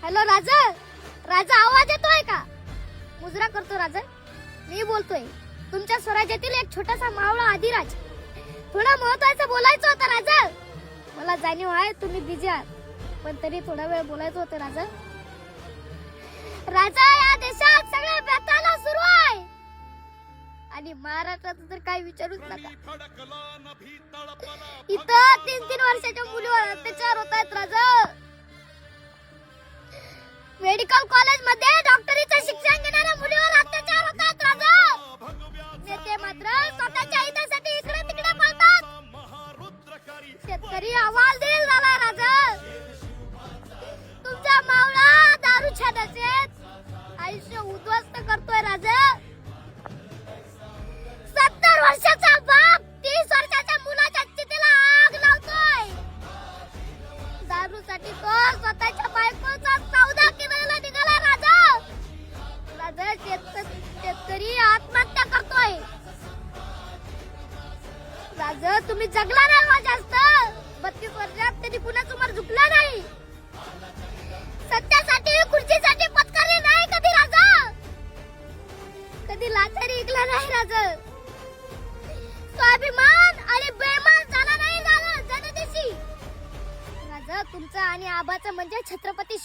Hello राजा, राजा आवाज येतोय का? मुजरा करतो राजा. मी बोलतोय. तुमच्या स्वराज्यातील एक छोटासा मावळा आदिराज. थोडा महत्त्वाचं बोलायचं होतं राजा. मला जाणीव आहे तुम्ही बिझी आहात, पण तरी थोडा वेळ बोलायचं होतं राजा. राजा, या देशात सगळ्या बेताला सुरू आहे आणि महाराष्ट्रात तर काही विचारूच नका. इथं 3-3 वर्षाच्या मुलीवर अत्याचार होत आहेत राजा. मेडिकल कॉलेज मध्ये डॉक्टरीचं शिक्षण घेणाऱ्या मुलीवर अत्याचार होतात राजा. नेते मात्र स्वतःच्या हितासाठी इकडे तिकडे पळतात. शेतकरी हवालदिल झाला राजा. तुमचा मावळा दारूच्या नशेत आयुष्य उद्ध्वस्त करतोय राजा. 70 वर्षाचा बाप 30 वर्षाच्या मुलाच्या चितेला आग लावतोय. दारूसाठी तो स्वतःच्या बायकोचा सौदा करायला निघाला राजा. राजा, शेतकरी आत्महत्या करतोय. राजा, तुम्ही जगला नाही जास्त. 32 वर्षात कधी कुणासमोर झुकला नाही. सत्यासाठी खुर्चीसाठी पत्करले नाही कधी राजा. कधी लाचारी ऐकला नाही राजा. स्वाभिमान आणि बेमान झाला नाही जनतेशी. राजा, तुमचं आणि आबाचं म्हणजे छत्रपती